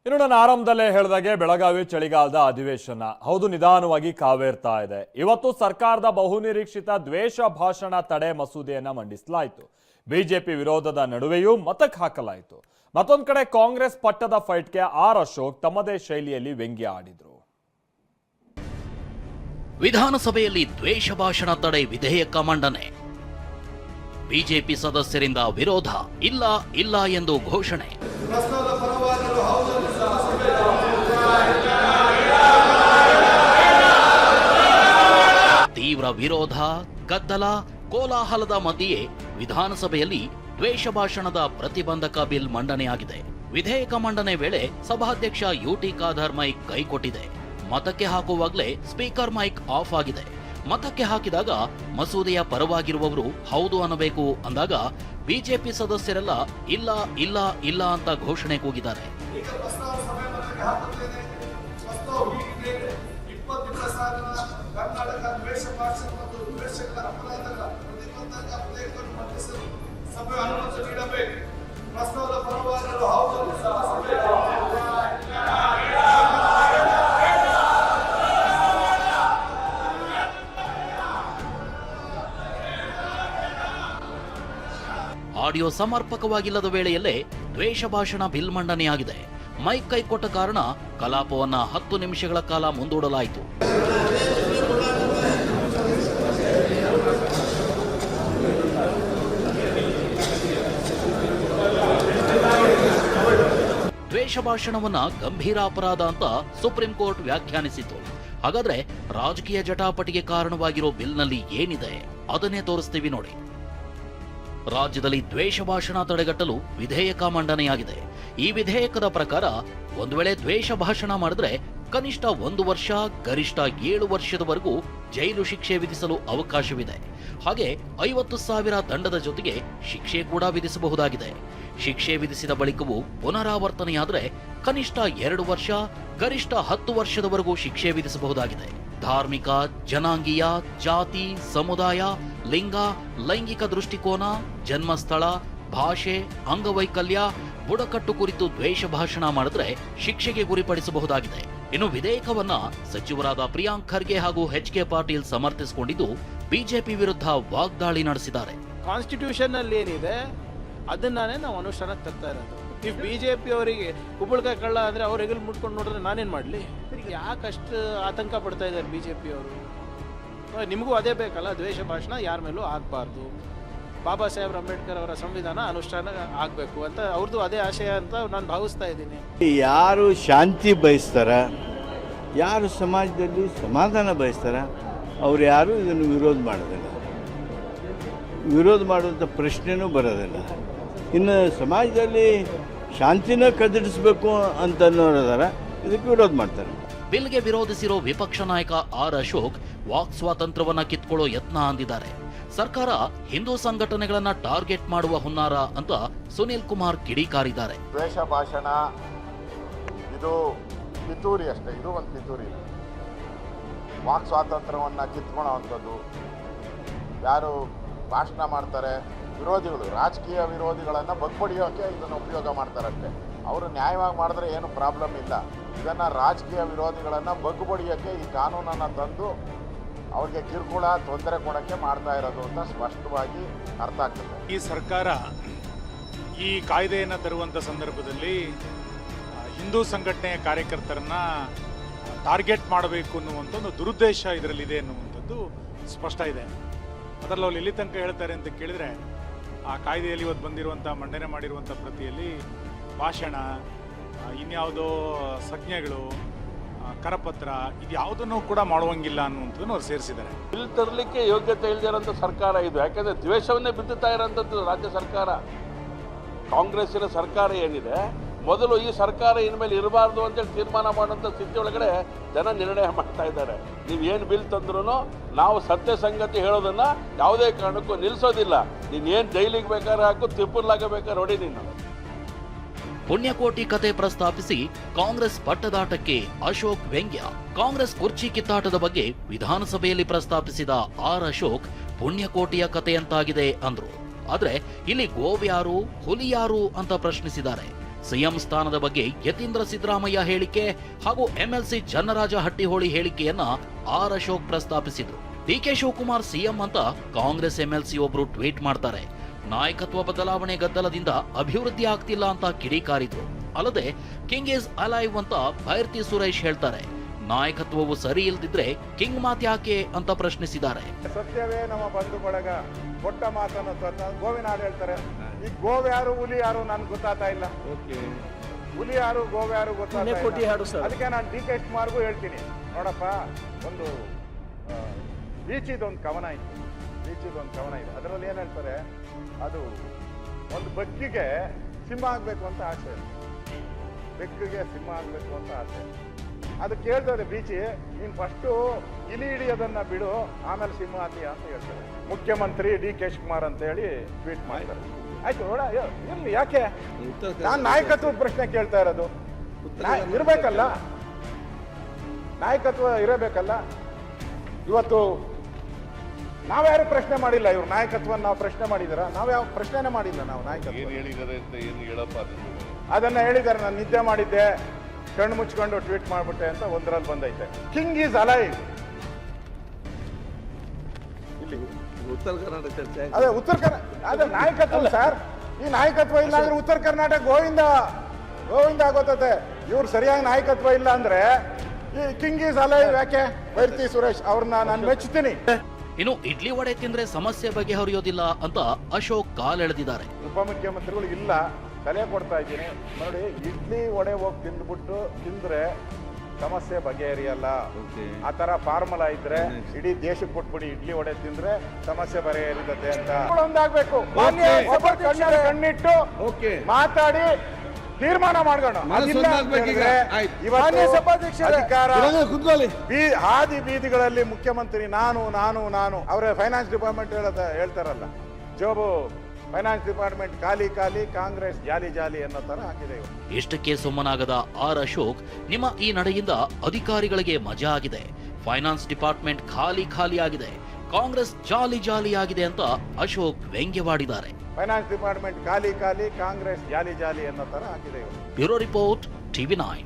ಇನ್ನು ನಾನು ಆರಂಭದಲ್ಲೇ ಹೇಳಿದಾಗೆ ಬೆಳಗಾವಿ ಚಳಿಗಾಲದ ಅಧಿವೇಶನ ಹೌದು ನಿಧಾನವಾಗಿ ಕಾವೇರ್ತಾ ಇದೆ. ಇವತ್ತು ಸರ್ಕಾರದ ಬಹುನಿರೀಕ್ಷಿತ ದ್ವೇಷ ಭಾಷಣ ತಡೆ ಮಸೂದೆಯನ್ನ ಮಂಡಿಸಲಾಯಿತು. ಬಿಜೆಪಿ ವಿರೋಧದ ನಡುವೆಯೂ ಮತಕ್ಕೆ ಹಾಕಲಾಯಿತು. ಮತ್ತೊಂದು ಕಡೆ ಕಾಂಗ್ರೆಸ್ ಪಟ್ಟದ ಫೈಟ್ಗೆ ಆರ್ ಅಶೋಕ್ ತಮ್ಮದೇ ಶೈಲಿಯಲ್ಲಿ ವ್ಯಂಗ್ಯ ಆಡಿದ್ರು. ವಿಧಾನಸಭೆಯಲ್ಲಿ ದ್ವೇಷ ಭಾಷಣ ತಡೆ ವಿಧೇಯಕ ಮಂಡನೆ. ಬಿಜೆಪಿ ಸದಸ್ಯರಿಂದ ವಿರೋಧ ಇಲ್ಲ ಇಲ್ಲ ಎಂದು ಘೋಷಣೆ. ತೀವ್ರ ವಿರೋಧ, ಗದ್ದಲ, ಕೋಲಾಹಲದ ಮಧ್ಯೆಯೇ ವಿಧಾನಸಭೆಯಲ್ಲಿ ದ್ವೇಷ ಭಾಷಣದ ಪ್ರತಿಬಂಧಕ ಬಿಲ್ ಮಂಡನೆಯಾಗಿದೆ. ವಿಧೇಯಕ ಮಂಡನೆ ವೇಳೆ ಸಭಾಧ್ಯಕ್ಷ ಯುಟಿ ಖಾದರ್ ಮೈಕ್ ಕೈಕೊಟ್ಟಿದೆ. ಮತಕ್ಕೆ ಹಾಕುವಾಗಲೇ ಸ್ಪೀಕರ್ ಮೈಕ್ ಆಫ್ ಆಗಿದೆ. ಮತಕ್ಕೆ ಹಾಕಿದಾಗ ಮಸೂದೆಯ ಪರವಾಗಿರುವವರು ಹೌದು ಅನ್ನಬೇಕು ಅಂದಾಗ ಬಿಜೆಪಿ ಸದಸ್ಯರೆಲ್ಲ ಇಲ್ಲ ಇಲ್ಲ ಇಲ್ಲ ಅಂತ ಘೋಷಣೆ ಕೂಗಿದ್ದಾರೆ. ಆಡಿಯೋ ಸಮರ್ಪಕವಾಗಿಲ್ಲದ ವೇಳೆಯಲ್ಲೇ ದ್ವೇಷ ಭಾಷಣ ಬಿಲ್ ಮಂಡನೆಯಾಗಿದೆ. ಮೈಕ್ ಕೈಕೊಟ್ಟ ಕಾರಣ ಕಲಾಪವನ್ನ 10 ನಿಮಿಷಗಳ ಕಾಲ ಮುಂದೂಡಲಾಯಿತು. ದ್ವೇಷ ಭಾಷಣವನ್ನ ಗಂಭೀರ ಅಪರಾಧ ಅಂತ ಸುಪ್ರೀಂ ಕೋರ್ಟ್ ವ್ಯಾಖ್ಯಾನಿಸಿತು. ಹಾಗಾದ್ರೆ ರಾಜಕೀಯ ಜಟಾಪಟಿಗೆ ಕಾರಣವಾಗಿರೋ ಬಿಲ್ನಲ್ಲಿ ಏನಿದೆ ಅದನ್ನೇ ತೋರಿಸ್ತೀವಿ ನೋಡಿ. ರಾಜ್ಯದಲ್ಲಿ ದ್ವೇಷ ಭಾಷಣ ತಡೆಗಟ್ಟಲು ವಿಧೇಯಕ ಮಂಡನೆಯಾಗಿದೆ. ಈ ವಿಧೇಯಕದ ಪ್ರಕಾರ ಒಂದು ವೇಳೆ ದ್ವೇಷ ಭಾಷಣ ಮಾಡಿದ್ರೆ ಕನಿಷ್ಠ 1 ವರ್ಷ, ಗರಿಷ್ಠ 7 ವರ್ಷದವರೆಗೂ ಜೈಲು ಶಿಕ್ಷೆ ವಿಧಿಸಲು ಅವಕಾಶವಿದೆ. ಹಾಗೆ 50,000 ದಂಡದ ಜೊತೆಗೆ ಶಿಕ್ಷೆ ಕೂಡ ವಿಧಿಸಬಹುದಾಗಿದೆ. ಶಿಕ್ಷೆ ವಿಧಿಸಿದ ಬಳಿಕವೂ ಪುನರಾವರ್ತನೆಯಾದರೆ ಕನಿಷ್ಠ 2 ವರ್ಷ, ಗರಿಷ್ಠ 10 ವರ್ಷದವರೆಗೂ ಶಿಕ್ಷೆ ವಿಧಿಸಬಹುದಾಗಿದೆ. ಧಾರ್ಮಿಕ, ಜನಾಂಗೀಯ, ಜಾತಿ, ಸಮುದಾಯ, ಲಿಂಗ, ಲೈಂಗಿಕ ದೃಷ್ಟಿಕೋನ, ಜನ್ಮಸ್ಥಳ, ಭಾಷೆ, ಅಂಗವೈಕಲ್ಯ, ಬುಡಕಟ್ಟು ಕುರಿತು ದ್ವೇಷ ಭಾಷಣ ಮಾಡಿದ್ರೆ ಶಿಕ್ಷೆಗೆ ಗುರಿಪಡಿಸಬಹುದಾಗಿದೆ. ಇನ್ನು ವಿಧೇಯಕವನ್ನ ಸಚಿವರಾದ ಪ್ರಿಯಾಂಕ್ ಖರ್ಗೆ ಹಾಗೂ ಎಚ್.ಕೆ. ಪಾಟೀಲ್ ಸಮರ್ಥಿಸಿಕೊಂಡಿದ್ದು ಬಿಜೆಪಿ ವಿರುದ್ಧ ವಾಗ್ದಾಳಿ ನಡೆಸಿದ್ದಾರೆ. ಕಾನ್ಸ್ಟಿಟ್ಯೂಷನ್ ಅಲ್ಲಿ ಏನಿದೆ ಅದನ್ನೇ ನಾವು ಅನುಷ್ಠಾನಕ್ಕೆ ತರ್ತಾ ಇರೋದು. ಇಫ್ ಬಿಜೆಪಿ ಅವರಿಗೆ ಕುಂಬಳಕಾಯಿ ಕಳ್ಳ ಅಂದ್ರೆ ಅವ್ರ ಹೆಗಲ್ ಮುಟ್ಕೊಂಡು ನೋಡಿದ್ರೆ ನಾನೇನ್ ಮಾಡ್ಲಿ? ಯಾಕಷ್ಟು ಆತಂಕ ಪಡ್ತಾ ಇದ್ದಾರೆ ಬಿಜೆಪಿ ಅವರು? ನಿಮಗೂ ಅದೇ ಬೇಕಲ್ಲ, ದ್ವೇಷ ಭಾಷಣ ಯಾರ ಮೇಲೂ ಆಗಬಾರ್ದು. ಬಾಬಾ ಸಾಹೇಬ್ ಅಂಬೇಡ್ಕರ್ ಅವರ ಸಂವಿಧಾನ ಅನುಷ್ಠಾನ ಆಗಬೇಕು ಅಂತ ಅವ್ರದ್ದು ಅದೇ ಆಶಯ ಅಂತ ನಾನು ಭಾವಿಸ್ತಾ ಇದ್ದೀನಿ. ಯಾರು ಶಾಂತಿ ಬಯಸ್ತಾರ, ಯಾರು ಸಮಾಜದಲ್ಲಿ ಸಮಾಧಾನ ಬಯಸ್ತಾರ, ಅವ್ರು ಯಾರು ಇದನ್ನು ವಿರೋಧ ಮಾಡೋದಿಲ್ಲ. ವಿರೋಧ ಮಾಡುವಂಥ ಪ್ರಶ್ನೆನೂ ಬರೋದಿಲ್ಲ. ಇನ್ನು ಸಮಾಜದಲ್ಲಿ ಶಾಂತಿನ ಕದಡಿಸ್ಬೇಕು ಅಂತ ಅನ್ನೋದಾರ ಇದಕ್ಕೆ ವಿರೋಧ ಮಾಡ್ತಾರೆ. ಬಿಲ್ಗೆ ವಿರೋಧಿಸಿರೋ ವಿಪಕ್ಷ ನಾಯಕ ಆರ್ ಅಶೋಕ್ ವಾಕ್ ಸ್ವಾತಂತ್ರ್ಯವನ್ನ ಕಿತ್ಕೊಳ್ಳೋ ಯತ್ನ ಅಂದಿದ್ದಾರೆ. ಸರ್ಕಾರ ಹಿಂದೂ ಸಂಘಟನೆಗಳನ್ನ ಟಾರ್ಗೆಟ್ ಮಾಡುವ ಹುನ್ನಾರ ಅಂತ ಸುನೀಲ್ ಕುಮಾರ್ ಕಿಡಿಕಾರಿದ್ದಾರೆ. ದ್ವೇಷ ಭಾಷಣ ಇದು ಪಿತೂರಿ ಅಷ್ಟೇ, ಇದು ಒಂದು ಪಿತೂರಿ. ವಾಕ್ ಸ್ವಾತಂತ್ರ್ಯವನ್ನ ಕಿತ್ಕೊಳ್ಳೋವಂಥದ್ದು, ಯಾರು ಭಾಷಣ ಮಾಡ್ತಾರೆ ವಿರೋಧಿಗಳು, ರಾಜಕೀಯ ವಿರೋಧಿಗಳನ್ನು ಬಗ್ಬಡಿಯೋಕೆ ಇದನ್ನು ಉಪಯೋಗ ಮಾಡ್ತಾರಷ್ಟೇ. ಅವರು ನ್ಯಾಯವಾಗಿ ಮಾಡಿದ್ರೆ ಏನು ಪ್ರಾಬ್ಲಮ್ ಇಲ್ಲ. ಇದನ್ನು ರಾಜಕೀಯ ವಿರೋಧಿಗಳನ್ನು ಬಗ್ಬಡಿಯೋಕ್ಕೆ ಈ ಕಾನೂನನ್ನು ತಂದು ಅವ್ರಿಗೆ ಕಿರುಕುಳ, ತೊಂದರೆ ಕೊಡೋಕ್ಕೆ ಮಾಡ್ತಾ ಇರೋದು ಅಂತ ಸ್ಪಷ್ಟವಾಗಿ ಅರ್ಥ ಆಗ್ತದೆ. ಈ ಸರ್ಕಾರ ಈ ಕಾಯ್ದೆಯನ್ನು ತರುವಂಥ ಸಂದರ್ಭದಲ್ಲಿ ಹಿಂದೂ ಸಂಘಟನೆಯ ಕಾರ್ಯಕರ್ತರನ್ನ ಟಾರ್ಗೆಟ್ ಮಾಡಬೇಕು ಅನ್ನುವಂಥ ಒಂದು ದುರುದ್ದೇಶ ಇದರಲ್ಲಿದೆ ಅನ್ನುವಂಥದ್ದು ಸ್ಪಷ್ಟ ಇದೆ. ಅದರಲ್ಲಿ ಅವ್ರು ಎಲ್ಲಿ ತನಕ ಹೇಳ್ತಾರೆ ಅಂತ ಕೇಳಿದರೆ, ಆ ಕಾಯ್ದೆಯಲ್ಲಿ ಇವತ್ತು ಬಂದಿರುವಂಥ ಮಂಡನೆ ಮಾಡಿರುವಂಥ ಪ್ರತಿಯಲ್ಲಿ ಭಾಷಣ, ಇನ್ಯಾವುದೋ ಸಂಜ್ಞೆಗಳು, ಕರಪತ್ರ, ಇದು ಯಾವುದನ್ನು ಕೂಡ ಮಾಡುವಂಗಿಲ್ಲ ಅನ್ನುವಂಥದ್ದನ್ನು ಅವ್ರು ಸೇರಿಸಿದ್ದಾರೆ. ಬಿಲ್ ತರಲಿಕ್ಕೆ ಯೋಗ್ಯತೆ ಇಲ್ಲದಿರೋಂಥ ಸರ್ಕಾರ ಇದು. ಯಾಕೆಂದರೆ ದ್ವೇಷವನ್ನೇ ಬಿತ್ತುತ್ತಾ ಇರೋಂಥದ್ದು ರಾಜ್ಯ ಸರ್ಕಾರ. ಕಾಂಗ್ರೆಸ್ಸಿನ ಸರ್ಕಾರ ಏನಿದೆ, ಮೊದಲು ಈ ಸರ್ಕಾರ ಇನ್ಮೇಲೆ ಇರಬಾರ್ದು ಅಂತೇಳಿ ತೀರ್ಮಾನ ಮಾಡುವಂಥ ಸ್ಥಿತಿ ಒಳಗಡೆ ಜನ ನಿರ್ಣಯ ಮಾಡ್ತಾ ಇದ್ದಾರೆ. ನೀವು ಏನು ಬಿಲ್ ತಂದ್ರೂ ನಾವು ಸತ್ಯ ಸಂಗತಿ ಹೇಳೋದನ್ನ ಯಾವುದೇ ಕಾರಣಕ್ಕೂ ನಿಲ್ಲಿಸೋದಿಲ್ಲ. ನೀನು ಏನು ಜೈಲಿಗೆ ಬೇಕಾದ್ರೆ ಹಾಕು, ತಿಪ್ಪರ್ಲಾಗ ಬೇಕಾದ್ರೆ ಹೊಡಿ ನೀನು. ಪುಣ್ಯಕೋಟಿ ಕತೆ ಪ್ರಸ್ತಾಪಿಸಿ ಕಾಂಗ್ರೆಸ್ ಪಟ್ಟದಾಟಕ್ಕೆ ಅಶೋಕ್ ವ್ಯಂಗ್ಯ. ಕಾಂಗ್ರೆಸ್ ಕುರ್ಚಿ ಕಿತ್ತಾಟದ ಬಗ್ಗೆ ವಿಧಾನಸಭೆಯಲ್ಲಿ ಪ್ರಸ್ತಾಪಿಸಿದ ಆರ್ ಅಶೋಕ್ ಪುಣ್ಯಕೋಟಿಯ ಕತೆಯಂತಾಗಿದೆ ಅಂದ್ರು. ಆದ್ರೆ ಇಲ್ಲಿ ಗೋವ್ಯಾರು, ಹುಲಿಯಾರು ಅಂತ ಪ್ರಶ್ನಿಸಿದ್ದಾರೆ. ಸಿಎಂ ಸ್ಥಾನದ ಬಗ್ಗೆ ಯತೀಂದ್ರ ಸಿದ್ದರಾಮಯ್ಯ ಹೇಳಿಕೆ ಹಾಗೂ ಎಂಎಲ್ಸಿ ಚನ್ನರಾಜ ಹಟ್ಟಿಹೊಳಿ ಹೇಳಿಕೆಯನ್ನ ಆರ್ ಅಶೋಕ್ ಪ್ರಸ್ತಾಪಿಸಿದ್ರು. ಡಿಕೆ ಶಿವಕುಮಾರ್ ಸಿಎಂ ಅಂತ ಕಾಂಗ್ರೆಸ್ ಎಂಎಲ್ಸಿ ಒಬ್ರು ಟ್ವೀಟ್ ಮಾಡ್ತಾರೆ. ನಾಯಕತ್ವ ಬದಲಾವಣೆ ಗದ್ದಲದಿಂದ ಅಭಿವೃದ್ಧಿ ಆಗ್ತಿಲ್ಲ ಅಂತ ಕಿಡಿಕಾರಿದ್ರು. ಅಲ್ಲದೆ ಕಿಂಗ್ ಈಸ್ ಅಲೈವ್ ಅಂತ ಭೈರ್ತಿ ಸುರೇಶ್ ಹೇಳ್ತಾರೆ. ನಾಯಕತ್ವವು ಸರಿ ಇಲ್ದಿದ್ರೆ ಕಿಂಗ್ ಮಾತ್ಯಾಕೆ ಅಂತ ಪ್ರಶ್ನಿಸಿದ್ದಾರೆ. ಸತ್ಯವೇ ನಮ್ಮ ಬಂಧು ಬಳಗ ಕೊಟ್ಟ ಮಾತನ್ನು ಗೋವಿನ ಹಾಡು ಹೇಳ್ತಾರೆ. ಈ ಗೋವ್ ಯಾರು ಹುಲಿ ಯಾರು ನನ್ಗೆ ಗೊತ್ತಾಗ್ತಾ ಇಲ್ಲ. ಹುಲಿ ಯಾರು ಗೋವ್ ಯಾರು ಗೊತ್ತಾಗ್ತಾ ಇಲ್ಲ. ಅದಕ್ಕೆ ನಾನು ಡಿ ಕೆ ಶಿವಕುಮಾರ್ಗೂ ಹೇಳ್ತೀನಿ, ನೋಡಪ್ಪ, ಒಂದು ಬೀಚಿದೊಂದು ಕವನ ಇತ್ತು. ಇದೆ. ಅದರಲ್ಲಿ ಏನು ಹೇಳ್ತಾರೆ, ಅದು ಒಂದು ಬೆಕ್ಕಿಗೆ ಸಿಂಹ ಆಗಬೇಕು ಅಂತ ಆಸೆ. ಬೆಕ್ಕಿಗೆ ಸಿಂಹ ಆಗಬೇಕು ಅಂತ ಆಸೆ. ಅದು ಕೇಳ್ತದೆ ಬೀಚಿ, ನೀನು ಫಸ್ಟು ಇಲಿ ಹಿಡಿಯೋದನ್ನ ಬಿಡು, ಆಮೇಲೆ ಸಿಂಹ ಆತೀಯ ಅಂತ ಹೇಳ್ತಾರೆ. ಮುಖ್ಯಮಂತ್ರಿ ಡಿ ಕೆ ಶಿವಕುಮಾರ್ ಅಂತ ಹೇಳಿ ಟ್ವೀಟ್ ಮಾಡಿದ್ದಾರೆ. ಆಯ್ತು, ನೋಡ, ಇರ್ಲಿ, ಯಾಕೆ ನಾನು ನಾಯಕತ್ವದ ಪ್ರಶ್ನೆ ಕೇಳ್ತಾ ಇರೋದು. ಇರಬೇಕಲ್ಲ, ನಾಯಕತ್ವ ಇರಬೇಕಲ್ಲ. ಇವತ್ತು ನಾವ್ಯಾರು ಪ್ರಶ್ನೆ ಮಾಡಿಲ್ಲ, ಇವ್ರು ನಾಯಕತ್ವ ನಾವು ಪ್ರಶ್ನೆ ಮಾಡಿದಾರ? ನಾವ್ಯಾವ ಪ್ರಶ್ನೆನೇ ಮಾಡಿಲ್ಲ. ನಾವು ನಾಯಕತ್ವ ಅದನ್ನ ಹೇಳಿದ್ದಾರೆ. ನಾನು ನಿದ್ದೆ ಮಾಡಿದ್ದೆ, ಕಣ್ಣು ಮುಚ್ಕೊಂಡು ಟ್ವೀಟ್ ಮಾಡ್ಬಿಟ್ಟೆ ಅಂತ ಒಂದರಲ್ಲಿ ಬಂದೈತೆ. King is alive. ಇಲ್ಲಿ ಉತ್ತರ ಕರ್ನಾಟಕ ಚರ್ಚೆ. ಅದೇ ಉತ್ತರ ಕರ್ನಾಟಕ, ಅದೇ ನಾಯಕತ್ವ ಸರ್. ಈ ನಾಯಕತ್ವ ಇಲ್ಲ ಅಂದ್ರೆ ಉತ್ತರ ಕರ್ನಾಟಕ ಗೋವಿಂದ ಆಗೋತತೆ. ಇವ್ರು ಸರಿಯಾಗಿ ನಾಯಕತ್ವ ಇಲ್ಲ ಅಂದ್ರೆ ಈ ಕಿಂಗ್ ಈಸ್ ಅಲೈವ್ ಯಾಕೆ? ಭೈರ್ತಿ ಸುರೇಶ್ ಅವ್ರನ್ನ ನಾನು ಮೆಚ್ಚುತ್ತೀನಿ. ಇನ್ನು ಇಡ್ಲಿ ವಡೆ ತಿಂದ್ರೆ ಸಮಸ್ಯೆ ಬಗೆಹರಿಯೋದಿಲ್ಲ ಅಂತ ಅಶೋಕ್ ಕಾಲೆಳೆದಿದ್ದಾರೆ. ಉಪಮುಖ್ಯಮಂತ್ರಿಗಳು ಇಲ್ಲ, ಸಲಹೆ ಕೊಡ್ತಾ ಇದ್ದೀನಿ. ನೋಡಿ, ಇಡ್ಲಿ ವಡೆ ಹೋಗಿ ತಿಂದ್ರೆ ಸಮಸ್ಯೆ ಬಗೆಹರಿಯಲ್ಲ. ಆ ತರ ಫಾರ್ಮುಲಾ ಇದ್ರೆ ಇಡೀ ದೇಶಕ್ಕೆ ಕೊಟ್ಬಿಡಿ, ಇಡ್ಲಿ ವಡೆ ತಿಂದ್ರೆ ಸಮಸ್ಯೆ ಬಗೆಹರಿದತೆ ಅಂತ ಒಂದಾಗ್ಬೇಕು. ಕಣ್ಣಿಟ್ಟು ಮಾತಾಡಿ ತೀರ್ಮಾನ ಮಾಡೋಣ. ಹಾದಿ ಬೀದಿಗಳಲ್ಲಿ ಮುಖ್ಯಮಂತ್ರಿ ನಾನು ಅವರ ಫೈನಾನ್ಸ್ ಡಿಪಾರ್ಟ್ಮೆಂಟ್ ಹೇಳ್ತಾರಲ್ಲ, ಜೋಬು ಫೈನಾನ್ಸ್ ಡಿಪಾರ್ಟ್ಮೆಂಟ್ ಖಾಲಿ ಕಾಂಗ್ರೆಸ್ ಜಾಲಿ ಅನ್ನೋ ತರ ಆಗಿದೆ. ಇಷ್ಟಕ್ಕೆ ಸುಮ್ಮನಾಗದ ಆರ್ ಅಶೋಕ್, ನಿಮ್ಮ ಈ ನಡೆಯಿಂದ ಅಧಿಕಾರಿಗಳಿಗೆ ಮಜಾ ಆಗಿದೆ, ಫೈನಾನ್ಸ್ ಡಿಪಾರ್ಟ್ಮೆಂಟ್ ಖಾಲಿ ಆಗಿದೆ, ಕಾಂಗ್ರೆಸ್ ಜಾಲಿ ಆಗಿದೆ ಅಂತ ಅಶೋಕ್ ವ್ಯಂಗ್ಯವಾಡಿದ್ದಾರೆ. ಫೈನಾನ್ಸ್ ಡಿಪಾರ್ಟ್ಮೆಂಟ್ ಖಾಲಿ ಕಾಂಗ್ರೆಸ್ ಜಾಲಿ ಅನ್ನೋ ತರ ಆಗಿದೆ. Bureau report, TV9.